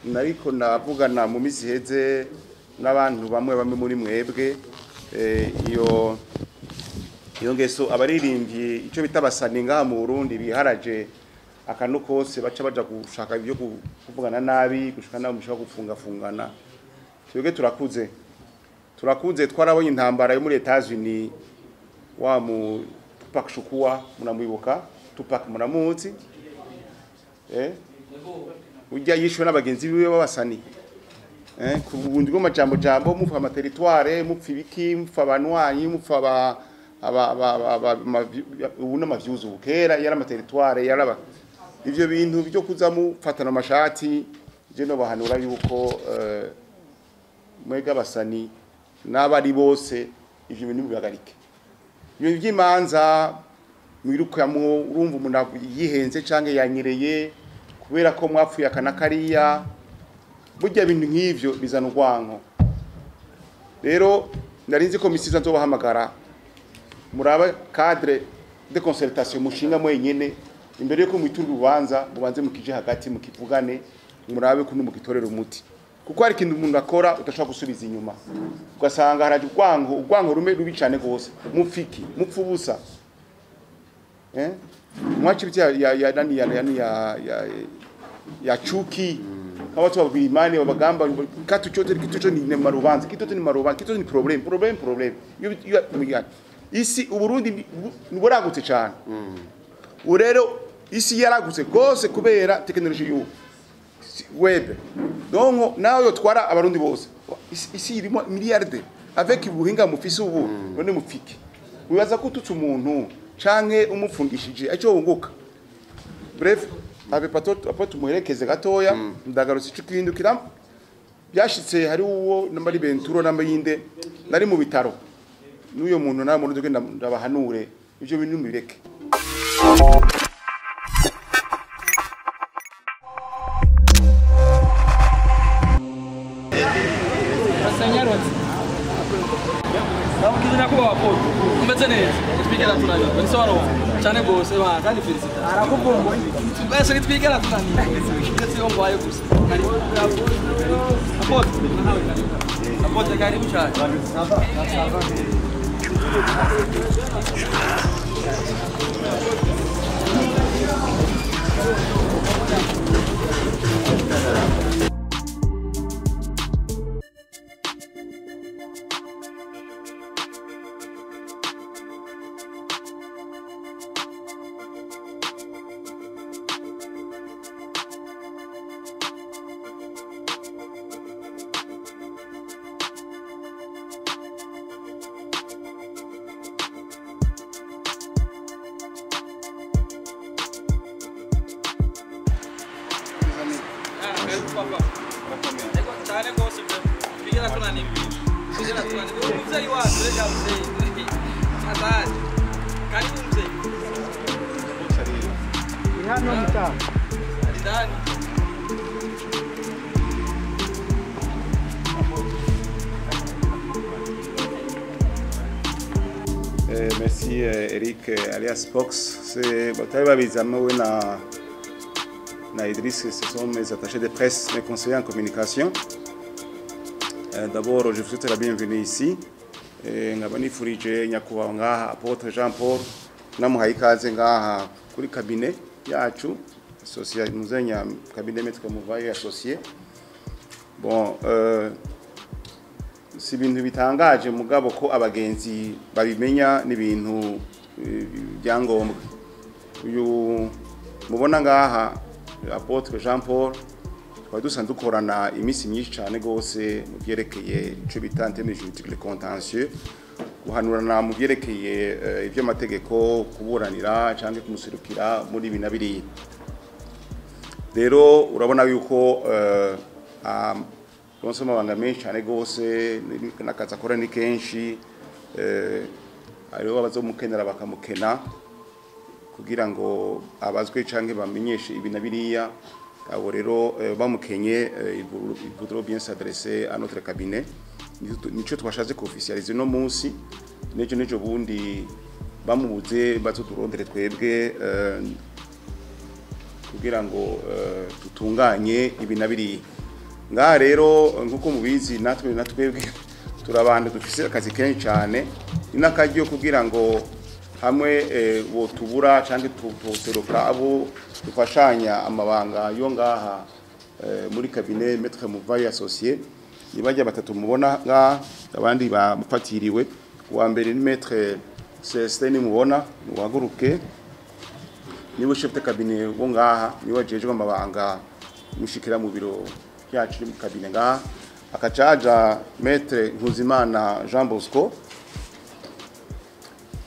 nariko navugana mu misi heze n'abantu bamwe muri mwebwe iyo ngeso abaririmbyi ico bitabasani ngaha mu Burundi biharaje akanu kose baca baja gushaka ibyo kuvugana nabi gushaka nabi mushaka gufungafungana twebwe turakuze twarabonye intambara yo muri Etats-Unis wa mu Tupac Shakur munamuibuka Tupac munamuzi ujya yishwe n'abagenzi biwe babasani ku bundi bwo majambo mupfa amateritware mupfa ibiki mupfa abanwanyi mupfa ubuna mavyuzu bukera yara amateritware yaraba ivyo bintu byo kuza mufatana amashati je no bahanura yuko mwega basani n'abari bose ivyo bintu bibagarike ibyo by'imanza mwirukamwo urumva umuntu yihenze canke yanyereye kubera ko mwapfuye akanakariya burya bintu nk'ivyo bizana urwanko rero narinzi ko misiza nzobahamagara muraba cadre de concertation mushinga mwenyene imbere yuko mwitura urubanza mubanze mukije hagati mukivugane murabe kuno mugitorera umuti kuko hari ikintu umuntu akora utashaka gusubiza inyuma ugasanga haraje urwanko rume rubi cyane gose mupfiki mupfubusa mwachi ya chuki kama watu wa imani wabagamba katu chote kitu ni marubanza kitu ni problem isi uburundi niboragutse cyane urero isi yaragutse gose kubera technology yo web donc nawe yotwara abarundi bose isi irimo miliyarde avec ubuhinga mufise ubu none mupfike wibaza ko tutse umuntu canke umufungishije aco wunguka bref abe pato tumuherekeze gatoya ndagarutse ico kwindukira byashitse hari uwo nambari benturo nambayinde nari mu bitaro n'uyo muntu na muntu genda ndabahanure ivyo bintu mbireke Kizina kuba wapo umeze neza twigera tunani bensoro cyane gose ba kandi felicita arakuvumbuye bese twigera tunani ndetse yo ngwaye gusa apote karibu cyane papa eko cyane gose twigera tunani ibintu twigera tunani umuvyeyi wacu rega muvyeyi azaje kandi umuvyeyi hano mta ndani merci Eric alias Pox c'est bataille babizama we na Idriss, ce sont mes attachés de presse, mes conseillers en communication. D'abord, je vous souhaite la bienvenue ici. Ngabani furije nyakuba ngaha Apotre Jean Paul namuhaye ikaze ngaha kuri cabinet yacu associé muzenya cabinet Maître Muvayo associé. Bon, si bintu bitangaje mugabo ko abagenzi babimenya ni bintu byangombwa. Uyu mubona ngaha Apotre Jean Paul twadusanzwe dukorana imisi myinshi cyane gose mu byerekeye ico bitante mu juridique contentieux guhanurana mu byerekeye ivyo mategeko kuburanira cyangwa kumusurukira muri binabiri rero urabona yuko konsoma banga menshi cyane gose nakaza akora ni kenshi ariho abazomukenera bakamukena kugira ngo abazwe canke bamenyeshe ibinabiriya abo rero bamukenye il voudrait bien s'adresser à notre cabinet nico twashaze ko officialiser no munsi nejo bundi bamubuze bazoturondere twebwe kugira ngo tutunganye ibi na biriya ngaha rero nk'uko mubizi natwe turabanda dufise akazi kenshi cyane ni n'akaryo kugira ngo hamwe bo tubura cyangwa tuseruka abo dufashanya amabanga yo ngaha muri cabinet Maître Muvayo associé nibajya batatu mubona ngaha abandi bamufatiriwe wa mbere ni Maître Celestin mubona muhaguruke niwe chef de cabinet wo ngaha niwe ajejwe amabanga mushikira mu biro byacu mu cabinet ngaha akacaja Maître Nkuzimana Jean Bosco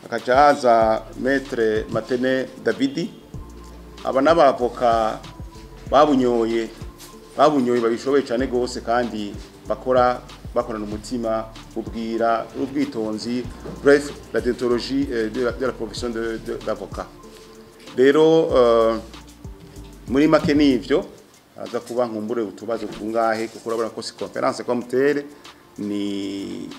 akacaza Maître Matene Davidi aba n'abavoka babunyoye babishoboye cyane gose kandi bakorana umutima ubwira ubwitonzi bref la déontologie de la profession d'avocat rero muri make nivyo aza kuba nkumbure utubazo tungahe kuko urabona ko si conference kwa mutere ni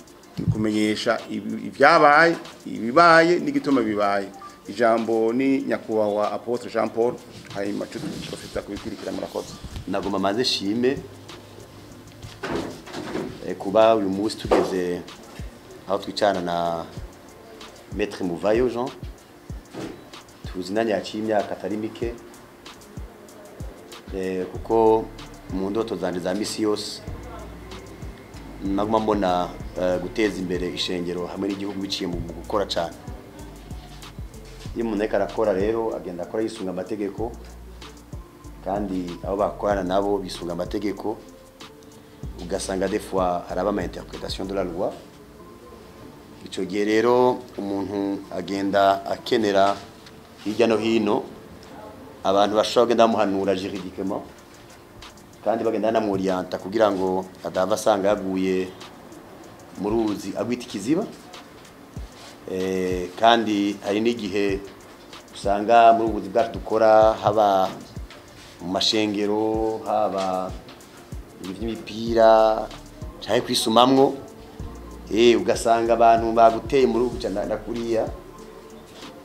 kumenyesha ibyabaye ibibaye n'igituma bibaye ijambo ni nyakubahwa Apotre Jean Paul hanyuma profita kubikirikira murakoze nagomba maze shime kuba uyu munsi tugeze aho twicana na Maître Muvayo Jean tuzinanye yaciye imyaka atari mike kuko mu ndoto zanje za misi yose naguma mbona guteza imbere ishengero hamwe n'igihugu biciye mu gukora cyane iyo umuntu ariko arakora rero agenda akora yisunga amategeko kandi abo bakorana nabo bisunga amategeko ugasanga des fois haraba ama interprétation de la loi ico gihe rero umuntu agenda akenera hirya no hino abantu bashobora kugenda bamuhanura juridiquement kandi bagenda namurienta kugira ngo adava asanga yaguye mu ruzi agwita ikiziba kandi hari n'igihe usanga muri ubuzi bwacu dukora haba mu mashengero haba iby'imipira cyane kwisumamwo ugasanga abantu baguteye muri ubu cyane kuriya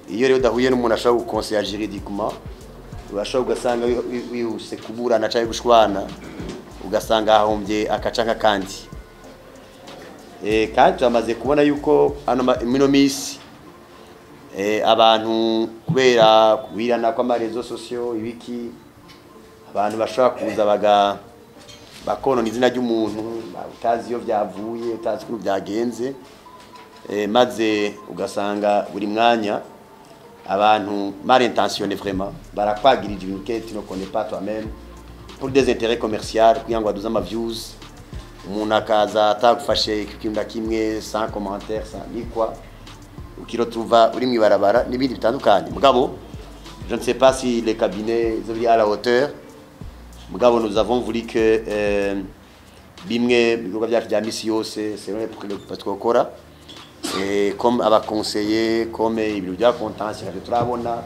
iyo rero dahuye n'umuntu ashobora gukonseya juridiquement urashobora ugasanga wihuse kuburana cyane gushwana ugasanga hahombye akacanka kandi kandi turamaze kubona yuko hano mino misi abantu kubera kubirana kw'amarezo sociaux ibiki abantu bashobora kuza bakonona izina ry'umuntu utazi iyo byavuye utazi ko byagenze maze ugasanga buri mwanya abantu mal intentionnés vraiment barakwagirije ibintu que tu ne connais pas toi-même pour des intérêts commerciaux kugira ngo aduze ama views umuntu akaza atagufashe ikintu kimwe sans commentaire sans ni quoi ukiro tuva uri mwibarabara n'ibindi bitandukanye mugabo je ne sais pas si les cabinets sont à la hauteur mugabo nous avons voulu que bimwe bikorwa byacu bya misi yose c'est vrai pour que twakora comme aba conseiller comme ibintu bya contentieux kandi turabona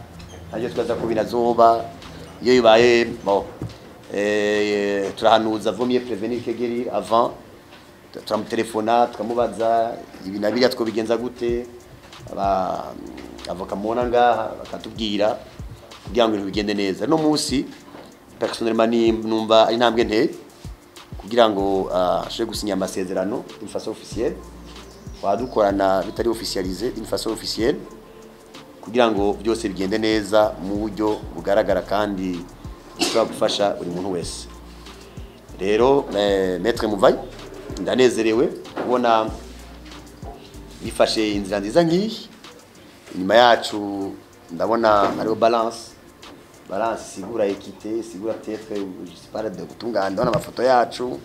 aje twaza ko binazoba iyo bibaye bon turahanuza vaut mieux prévenir que guérir avant turamutelefona tukamubaza ibi nabiri atwo bigenza gute avoka mona ngaha bakatubwira kugira ngo bigende neza no munsi personnellement numva ari ntambwe nte kugira ngo ashe gusinya amasezerano d'une façon officielle wadukorana bitari officialisé d'une façon officielle kugira ngo byose bigende neza mu buryo bugaragara kandi bishobora gufasha buri muntu wese rero Maître Muvayo ndanezerewe kubona bifashe inzira nziza nk'iyi inyuma yacu ndabona hariho balance sigura équité sigura peut-être je sais pas de gutungana ndabona amafoto yacu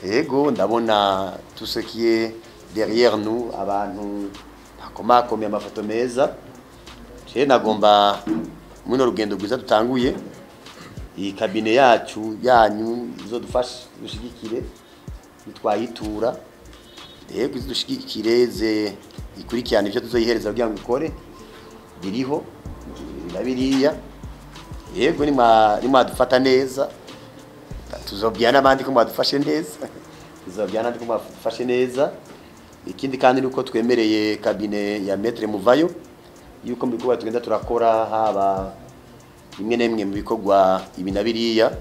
yego ndabona tout ce qui est derrière nous abantu bakomakomeye amafoto meza je nagomba muri rugendo rwiza dutanguye iyi cabinet yacu yanyu izodufasha dushigikire nitwayitura yego izushigikire ze ikurikirana ivyo tuzoyihereza kugira ngo ikore biriho nabiriya yego ni mwadufata neza tuzobyana abandi ko mwadufashe neza tuzobyana abandi ko mwadufashe neza ikindi kandi nuko twemereye cabinet ya Maître Muvayo yuko mbikuba tugenda turakora haba rimwe na rimwe mu bikorwa ibi na biriya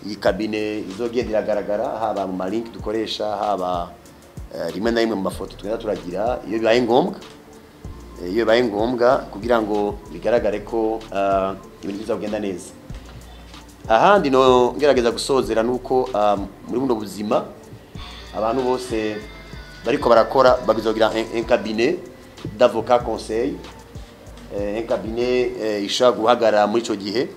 iyi kabine izogenda iragaragara haba mu malink dukoresha haba rimwe na rimwe mu mafoto tugenda turagira iyo bibaye ngombwa kugira ngo bigaragare ko ibintu bizagenda neza. Ahandi no ngerageza gusozera nuko muri buno buzima abantu bose bariko barakora babizogira un cabinet d'avocat conseil, un cabinet ishaka guhagarara muri ico gihe.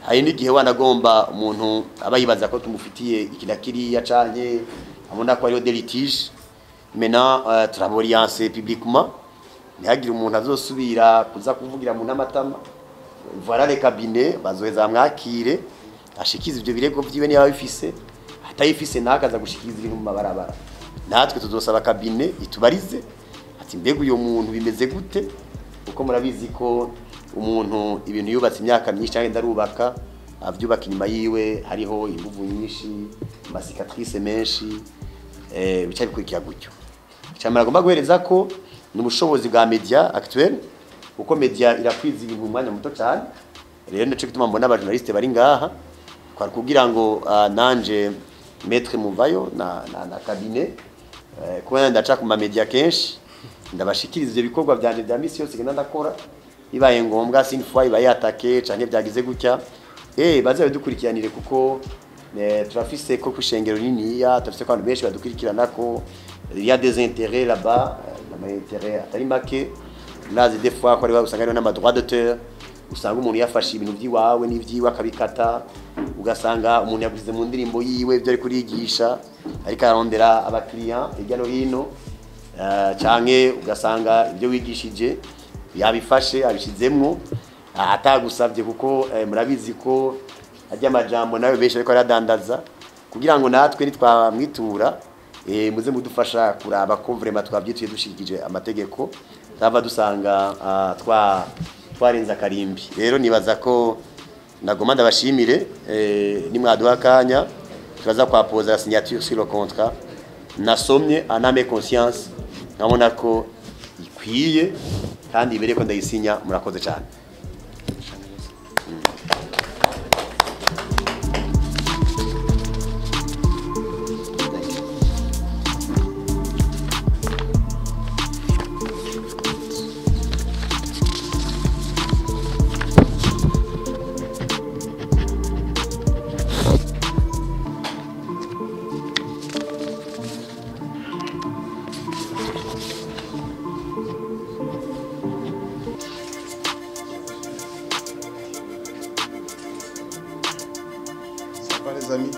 Hari n'igihe wanagomba umuntu aba yibaza ko tumufitiye ikidakiriya canke abona ko ariyo des litiges, maintenant turaboriencer publiquement ntihagire umuntu azosubira kuza kuvugira mu namatama. Voilà les cabinets bazoheza mwakire ashikiza ivyo birego vyiwe niba bifise atayifise nakaza gushikiza ibintu mu mabarabara. Natwe tuzosaba cabinet itubarize ati mbega uyo muntu bimeze gute, uko murabizi ko umuntu ibintu yubatse imyaka myinshi cyangwa ndarubaka avyubaka inyuma yiwe hariho imbuvu nyinshi amasicatrice menshi bica bikurikira gutyo. Cyamara agomba guhereza ko n'ubushobozi bwa media actuel uko media irakwiza ibintu mu mwanya muto cyane. Rero ndace gutuma mbona abajournaliste bari ngaha kwa kugira ngo nanje maître Muvayo na cabinet kubona ndaca ku ma media kenshi ndabashikiriza ibyo bikorwa byanje bya misi yose genda ndakora ibaye ngombwa sin fois ibaye atake canke byagize gutya baze badukurikiranire kuko turafise ko kushengero nini ya turafise ko abantu benshi badukurikirana ko il y a des intérêts là-bas intérêt atari make nazi des fois ko ari usanga ari n'ama droit d'auteur usanga umuntu yafashe ibintu by'iwawe n'ivyiwe akabikata ugasanga umuntu yaguze mu ndirimbo yiwe ibyo ari kurigisha ariko arondera aba client hirya no hino canke ugasanga ibyo wigishije yabifashe abishizemwo atagusavye kuko murabizi ko ajya amajambo nawe benshi ariko aradandaza kugira ngo natwe nitwamwitura muze mudufasha kuraba ko vraiment twabyituye dushikije amategeko tava dusanga twarenza karimbi. Rero nibaza ko nagoma ndabashimire nimwaduha kanya turaza kwapoza signature sur le contrat nasomye aname conscience nkabona ko ikwiye kandi ibere ko ndayisinya. Murakoze cyane. Les amis.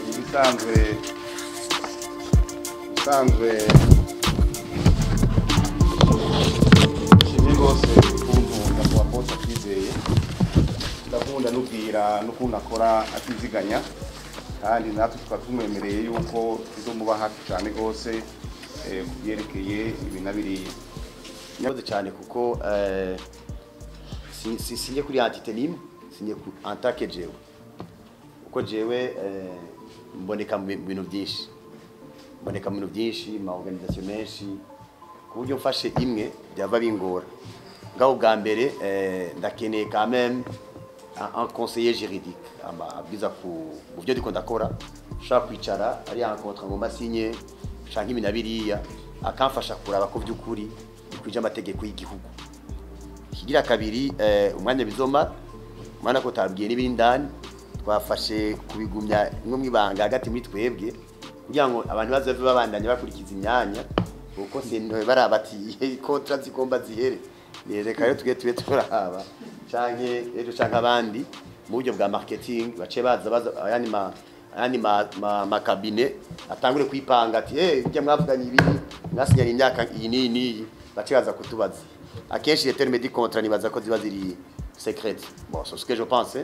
Ibisanzwe kimwe rwose ukuntu ndakubapoza twizeye ndakunda nubwira n'ukuntu akora atiziganya kandi natwe tukaba tumwemereye yuko tuzomuba hafi cyane rwose kubyerekeye ibi na biriya. Nyabuze cyane kuko sinye kuri antitenim sinye ku antake jewe uko jewe mboneka mu bintu byinshi ma organisation menshi ku buryo mfashe imwe byava bingora ngaho bwa mbere ndakeneye quand même un conseiller juridique abiza ku byo ndiko ndakora shaka kwicara ari un contrat ngo masinye canke ibintu biriya akamfasha kuraba ko by'ukuri kwija amategeko y'igihugu. Kigira kabiri umwanya bizoma mwana ko tabwiye n'ibindani twafashe kubigumya imwe mwibanga hagati muri twebwe kugira ngo abantu bazove babandanye bakurikiza imyanya uko sentwe barabati contrat zigomba zihere nereka yo tuge turahaba canke ejo canke abandi mu buryo bwa marketing bace baza ayani ma cabinet atangure kwipanga ati ujya mwavuganye ibiri mwasinyana imyaka iyi nini bacibaza kutubaza akenshi les termes du contrat nibaza ko ziba ziri secrètes. Bon, c'est ce que je pense,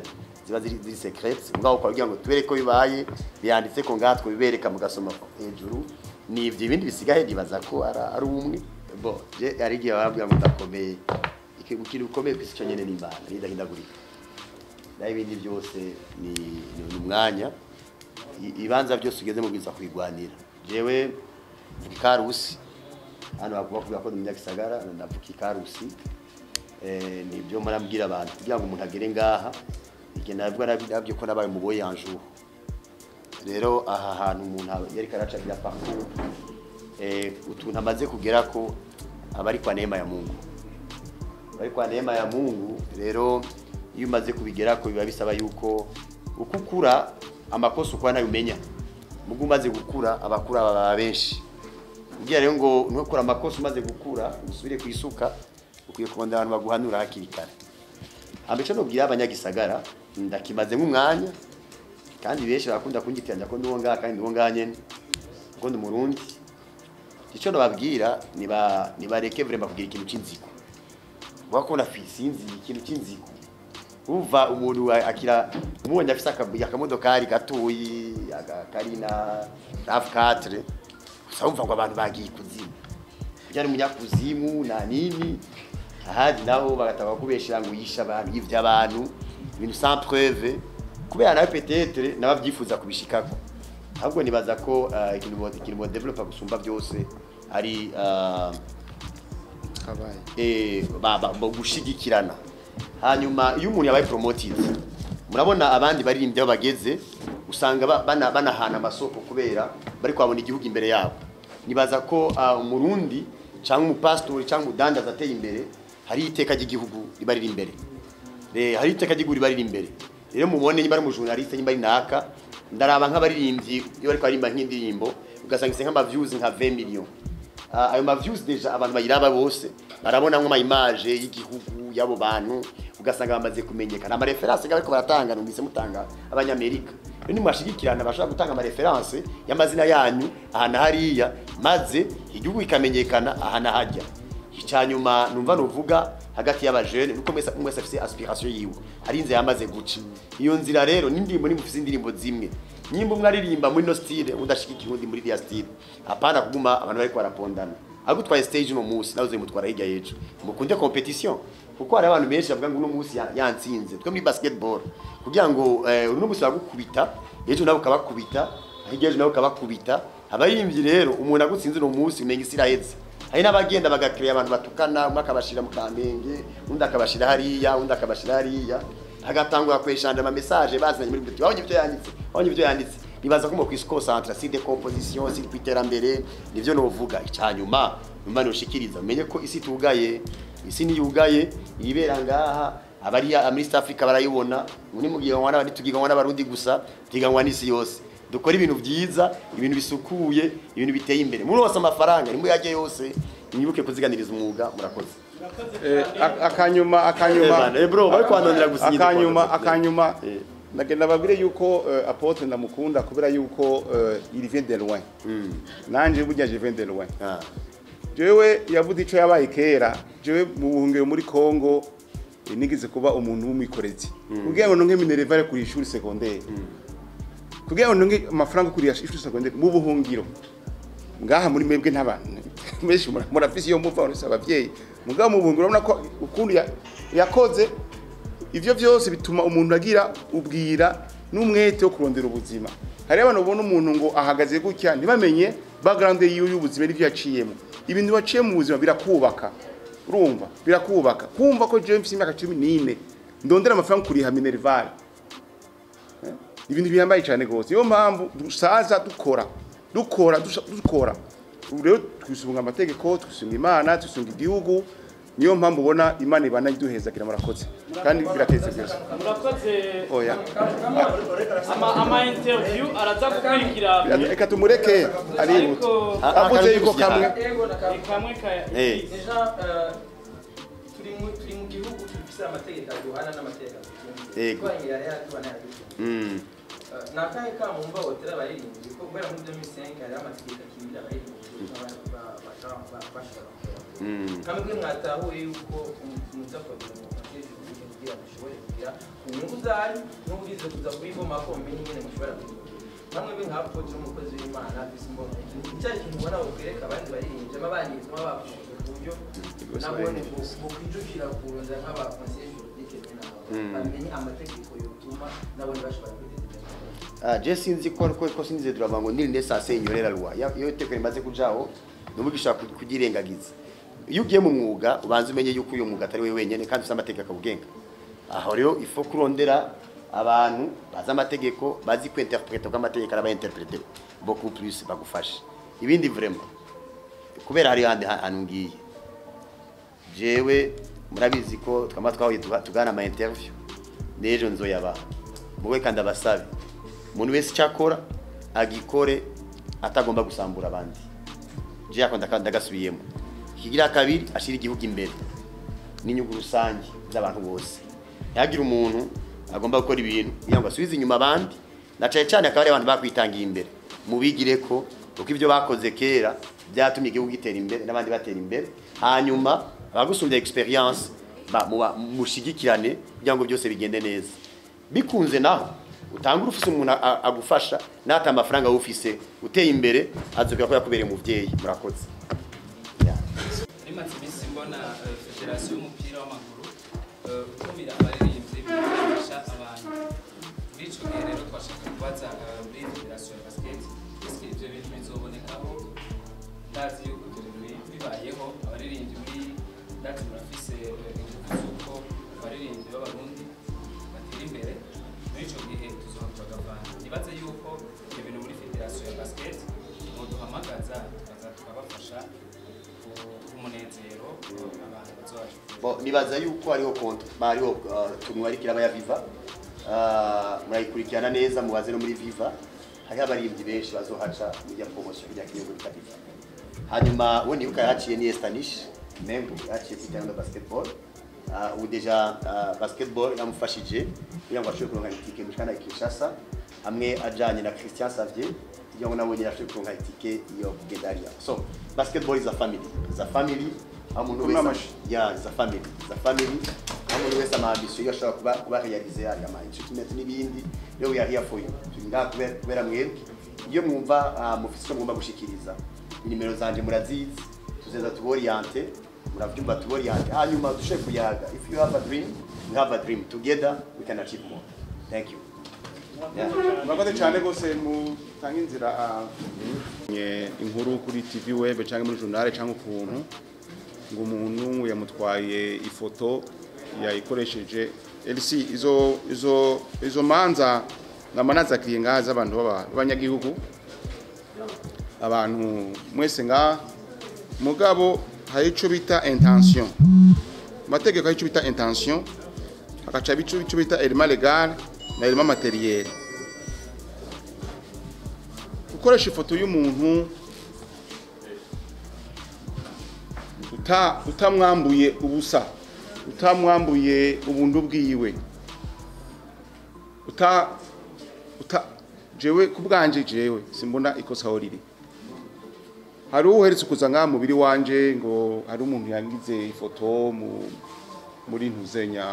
ziba ziri secrètes ngaho kwa kugira ngo tubereko bibaye byanditse ko ngatwe bibereka mugasoma hejuru n'ivyo ibindi bisigaye nibaza ko ari umwe. Bon, je ari giye babwira ngo ndakomeye ikintu ukomeye kwisi cyo nyene n'Imana nidahindagurika nayo ibindi byose ni umwanya ibanza byose ugeze mu bwiza kwigwanira. Jewe mvuga ikarusi hano bavuga kuvuga ko mu Gisagara ndavuga ikarusi nibyo marambwira abantu kugira ngo umuntu agere ngaha igihe navuga nabyo ko nabaye mu boyanju rero aha hantu umuntu yari karaca bya parcours utuntu amaze kugera ko abari kwa neema ya Mungu bari kwa neema ya Mungu rero iyo umaze kubigera ko biba bisaba yuko ukukura amakosa ukwa nayo umenya mugu umaze gukura abakura baba benshi ugiye rero ngo ntukora amakosa umaze gukura usubire kwisuka ukwiye kubonda abantu baguhanura hakiri kare ambeco no bwira abanyagisagara ndakimaze nk'umwanya kandi benshi bakunda kungitiranya ko ndiwo ngaha kandi ndiwo nganye ngo ndi Murundi icyo nababwira nibareke vraiment kugira ikintu cy'inziko bakona fisinzi ikintu cy'inziko uva umuntu akira umubonye afise akamodokari gatoyi akarina RAV4 usumva ngo abantu bagiye kuzimu byari munyakuzimu na nini ahadi nabo bagataba kubeshira ngo yisha abantu yivya abantu ibintu sans preuve kubera nawe peut-être nabavyifuza kubishikako ahubwo nibaza ko ikintu mo developer gusumba byose ari baba gushigikirana hanyuma iyo umuntu yabaye promoted murabona abandi baririmbye bageze usanga banahana amasoko kubera bari kwabona igihugu imbere yabo nibaza ko umurundi cyangwa umupastori cyangwa umudandaza ateye imbere hari iteka ry'igihugu ribari imbere hari iteka ry'igihugu ribari imbere rero mubone niba ari mu journaliste niba ari naka ndaraba nk'abaririmbyi iyo bari kwarimba nk'indirimbo ugasanga ise nk'ama views nka 20 millions ayo ma views deja abantu bayiraba bose barabona nk'ama image y'igihugu yabo bantu ugasanga bamaze kumenyekana ama reference bariko baratanga numvise mutanga abanyamerika rero ni mwashigikirana bashaka gutanga ama reference y'amazina yanyu ahana hariya maze igihugu ikamenyekana ahana hajya icyanyuma numva nuvuga hagati y'abajene nuko mwese afise aspiration yiwe ari inze yamaze guca iyo nzira rero n'indimbo nimufise indirimbo zimwe nyimbo mwaririmba muri no style udashikira undi muri dia style apana kuguma abantu bari kwarapondana agutwaye stage no musi nazo zimutwara hirya yejo mukunde competition kuko hari abantu benshi bavuga ngo no musi yantsinze twe muri basketball kugira ngo uno musi bagukubita yejo nabo kabakubita hirya yejo nabo kabakubita abayimvyi rero umuntu agutsinze no musi umenga isiraheze hari n'abagenda bagakiriya abantu batukana umwe akabashira mu Kamenge undi akabashira hariya undi akabashira hariya agatangura kweshanja ama message bazanye muri biti wabonye ibyo yanditse nibaza ko mu kwiskosantra si de composition si kwiterambere nivyo no vuga icyanyuma numva no shikiriza umenye ko isi tugaye isi ni yugaye ibera ngaha abari muri East Africa barayibona muri mugiye ngwana bari tugigwa n'abarundi gusa tigangwa n'isi yose dukora ibintu byiza ibintu bisukuye ibintu biteye imbere muri wose amafaranga nimwe yaje yose nibuke kuziganiriza umwuga murakoze akanyuma bro bari kwandondera gusinyira akanyuma nagenda babwire yuko Apotre ndamukunda kubera yuko il vient de loin nanje burya je viens de loin jewe yavuze ico yabaye kera jewe mu buhungiro muri Kongo nigize kuba umuntu w'umwikorezi kugira ngo nonke minerevare kuri ishuri secondaire kugira ngo nonke amafaranga kuri ishuri secondaire mu buhungiro ngaha muri mwebwe ntabana meshi murafisi yo muva urisa abavyeyi mugabo mu buhungiro urabona ko ukuntu yakoze ivyo vyose bituma umuntu agira ubwira n'umwete wo kurondera ubuzima hari abantu ubona umuntu ngo ahagaze gutya ntibamenye background y'ubuzima n'ivyo yaciyemo ibintu baciye mu buzima birakubaka urumva birakubaka kumva ko James imyaka 14 ndondera amafaranga kuri ha Minerval ibintu biyambaye cyane gose yo mpamvu dusaza dukora rero twisunga amategeko twisunga Imana twisunga igihugu niyo mpamvu ubona Imana ibana iduheza kira murakoze kandi birateze byose murakoze oya ama interview araza gukurikira reka tumureke aributa avuze yuko kamwe deja turi mu gihugu tufise amategeko aduhana n'amategeko yego nakahe kamumva hotera abaririmbyi ko kubera muri 2005 hari amategeko akimira abaririmbyi bashaka kamwe mwatahuye yuko mutakoze mu mategeko kugira mushobore kugira unyungu zari n'ubwize kuza kubivoma kombe nyine mushobora kugira namwe binkapo cyo umukozi w'Imana bisimbo cyari kintu ubona ukwereka abandi baririmbyi abanyizwa bafunze ku buryo nabone bukwijukira kuronda nk'abakonsejo dike nabo bamenye amategeko yotuma nabone bashobora kwiteza je sinzi ko sinzi turavuga ngo nirinde sase inyorera lwa iyo teko rimaze kujaho n'umugisha kugirengagiza iyo ugiye mu mwuga ubanza umenye yuko uyu mwuga atari we wenyene kandi ufite amategeko akabugenga aho rero ifo kurondera abantu bazi amategeko bazi ko interprete kw'amategeko araba interprete beaucoup plus bagufasha ibindi vraiment kubera hari handi hanungiye jewe murabizi ko twama twahuye tugana ama interview nejo nzoyaba muwe kandi abasabe umuntu wese cyakora agikore atagomba gusambura abandi je yakunda kandi agasubiyemo kigira kabiri ashira igihugu imbere n'inyungu rusange z'abantu bose yagira umuntu agomba gukora ibintu kugira ngo asubize inyuma abandi na cyane akaba ari abantu bakwitangiye imbere mubigire ko uko ibyo bakoze kera byatumye igihugu gitera imbere n'abandi batera imbere hanyuma abagusumbya experience mushigikirane kugira ngo byose bigende neza bikunze naho utangura ufise umuntu agufasha nata amafaranga ufise uteye imbere azobera ko yakubereye umuvyeyi murakoze Rimaze imisi mbona federasiyo y'umupira w'amaguru ukumira abaririmbyi bifasha abantu muri ico gihe rero twashaka kubaza muri federasiyo ya basket ese ivyo bintu bizobonekaho ndazi yuko bibayeho abaririmbyi muri ndazi murafise ingufu z'uko abaririmbyi b'abarundi batera imbere muri ico gihe tuzohakwa gavana nibaze yuko ibyo bintu muri federasiyo ya basket muduhamagaza tukaza tukabafasha umunezero abantu bazoje bo nibaza yuko hariho konto bariho tunwari kiraba ya Viva murayikurikirana neza mubaze no muri Viva hari abaririmbyi benshi bazohaca muri ya promotion ya kiyogo kadifa hanyuma we nibuka yaciye ni Estanish membo yaciye kujyana basketball ubu deja basketball yamufashije kugira ngo ashobore kuronka itike mushana Kinshasa hamwe ajanye na Christian Xavier kugira ngo nabonye ashobore kuronka itike yo kugendaria so basketball is a family amuntu wese is a family amuntu wese amabisho yo ashobora kuba realize ari ama-instrument n'ibindi rero we are here for you turinda kubera mwebwe iyo mwumva mufise mwumva gushikiriza inimero zanje murazizi tuzeza tuboriente muravyumva tuboriente hanyuma dushe kuyaga if you have a dream we have a dream together we can achieve more thank you murakoze cyane gose mutanga inzira inkuru kuri TV web cyangwa muri journal cyangwa ukuntu ngo umuntu yamutwaye ifoto yayikoresheje LC izo manza namanaza kiyenga z'abantu b'abanyagihugu abantu mwese nga mugabo hari ico bita intention mategeko hari ico bita intention akaca bico bita element legal na element materiel ukoresha ifoto y'umuntu utamwambuye ubusa utamwambuye ubundu bwiwe jewe kubwanje jewe simbona ikosa ho riri hari uheretse kuzanga mubiri wanje ngo hari umuntu yangize ifoto muri ntuzenya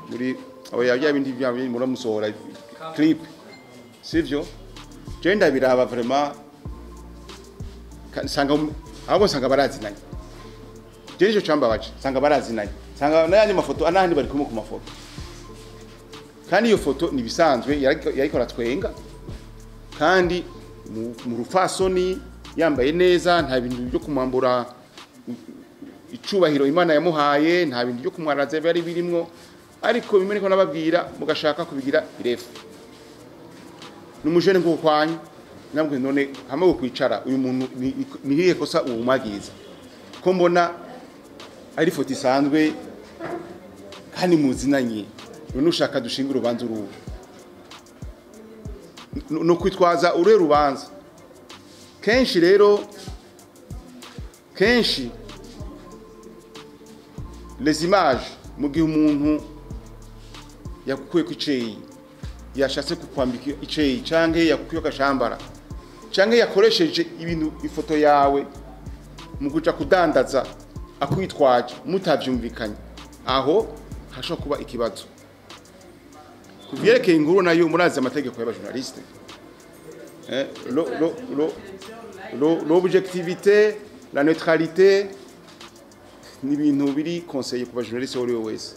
muri abo yabya bindi byabindi muramusohora clip sivyo je ndabiraba vraiment sanga abo sanga barazinanye je nico cambabaje sanga barazinanye sanga nayandi mafoto anahandi bari kumwe ku mafoto kandi iyo foto ni bisanzwe yarikora twenga kandi mu rufasoni yambaye neza nta bintu byo kumwambura icubahiro Imana yamuhaye nta bintu byo kumwaraza bari birimwo ariko bimene ko nababwira mugashaka kubigira irefu numujene ngo kwanya nabwo none hamwe kwicara uyu muntu nihiye kosa uwumagiza ko mbona ari foto isanzwe kandi muzinanye nushaka dushinga urubanza uruhu no kwitwaza ure rubanza kenshi rero les images mu gihe umuntu yakukuye ku iceyi yashatse kukwambika iceyi canke yakukuye kashambara canke yakoresheje ibintu ifoto yawe mu kuja kudandaza akwitwaje mutavyumvikanye aho hashobora kuba ikibazo kuvyerekeye inkuru nayo murazi amategeko y'abajournaliste l'objectivité la neutralité ni ibintu biri conseiller ku bajournaliste wari wese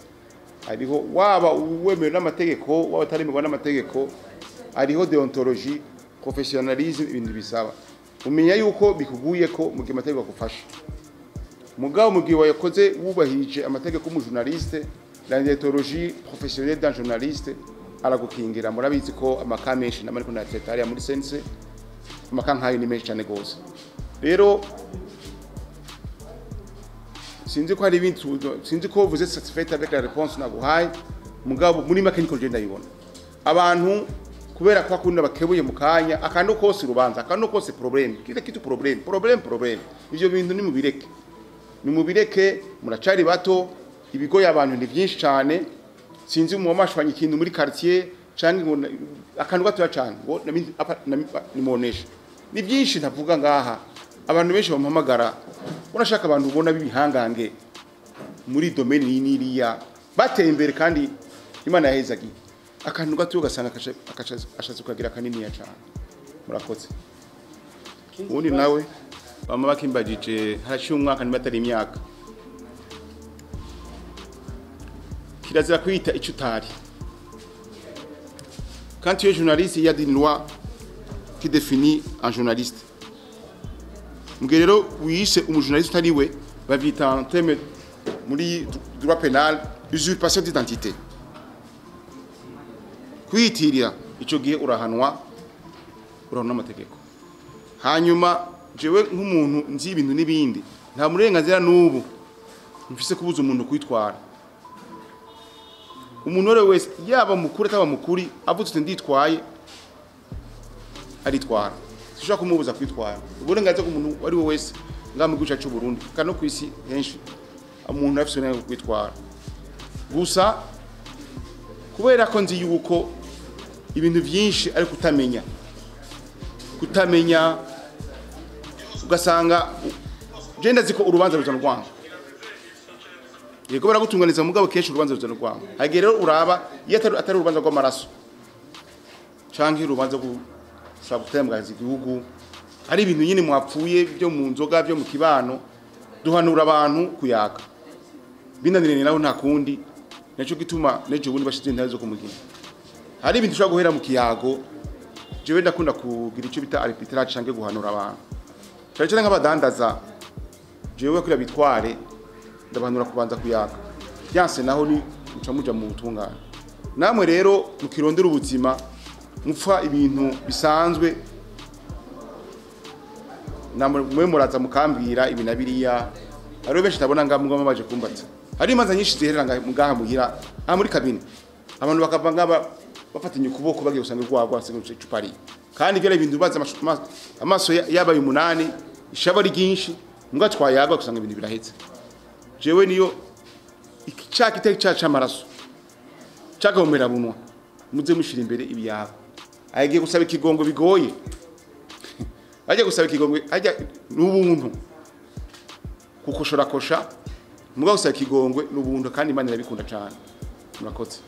hariho waba uwemewe n'amategeko waba utaremerwa n'amategeko, hariho deontologie, professionnalisme, ibintu bisaba umenya yuko bikuguye ko mu gihe amategeko agufasha. Mugabo mu gihe wayakoze wubahirije amategeko mu journaliste, la deontologie professionnelle d'un journaliste aragukingira. Murabizi ko amakamenshi n'amariko na secretariat muri sense amakankayo ni menshi cyane gose. Rero sinzi ko hari ibintu, sinzi ko vous êtes satisfait avec la réponse naguhaye, mugabo muri make niko genda yibona abantu kubera ko akunda bakebuye mu kanya akandi kose urubanza akandi kose problème kile kitu problème ivyo bintu ni mubireke muracari bato, ibigo y'abantu ni byinshi cyane. Sinzi mu mashwanye ikintu muri quartier canke ngo akantu gato cyane ngo nimonesha ni byinshi ntavuga ngaha. Abantu benshi bamuhamagara unashaka abantu ubona bibihangange muri domaine n'iriya bateye imbere kandi Imana yahezagiye akantu gato ugasanga ashatse kugira kanini ya cyane. Murakoze. Ubundi nawe bama bakimbagije haraciye umwaka nibatari imyaka, kirazira kwita icyo utari. Quand tu es journaliste, il y a des lois qui définissent un journaliste. Mugero wiyise umujournaliste utari we bavyita en terme muri droit pénal usurpation d'identité. Kwitirira ico gihe urahanwa n'amategeko. Hanyuma jewe nk'umuntu nzi ibintu n'ibindi nta murenganzira n'ubu mfise kubuza umuntu kwitwara. Umuntu wese yaba mukuru ataba mukuri avutse nditwaye aritwara, sishaka kumubuza kwitwara. Uburenganzira bw'umuntu wari we wese ngamu gihugu cyacu Burundi kandi ku isi henshi umuntu afise uburenganzira kwitwara. Gusa kubera ko nzi yuko ibintu byinshi ari kutamenya ugasanga genda ziko urubanza ruzana rwanga. Yego baragutunganiza mugabo kenshi urubanza ruzana rwanga. Hagere uraba iyo atari urubanza rw'amaraso canke urubanza gushaka gutembagaza igihugu, ari ibintu nyine mwapfuye byo mu nzoga byo mu kibano, duhanura abantu kuyaka binanirene naho nta kundi. Naco gituma neje ubundi bashize intazo ko mugina. Hari ibintu ushobora guhera mu kiyago, jewe ndakunda kugira icyo bita arbitrage canke guhanura abantu. Cyane nk'abadandaza jewe kuri bitware ndabanura kubanza kuyaka. Yanse naho ni uca muja mu butungane. Namwe rero mukirondera ubuzima mupfa ibintu bisanzwe, namwe muraza mukambwira ibinabiriya. Ari benshi tabona ngamwe baje kumbatsa. Hari imanza nyinshi ziherera ngaha muhira muri kabine. Abantu bakava ngaba bafatanye ukuboko bagiye gusanga rwagwa singuce cupari. Kandi gere ibintu baza amaso yabaye umunani ishaba ryinshi mugatwayaga gusanga ibintu birahetse. Jewe niyo icyaka itari cyaca amaraso cyagomera bunwa muze mushira imbere ibiyabo. Agiye gusaba ikigongo bigoye, ajya gusaba ikigongo ajya n'ubuntu kukoshora kosha mugabo gusaba ikigongwe n'ubuntu kandi Imana irabikunda cyane. Murakoze.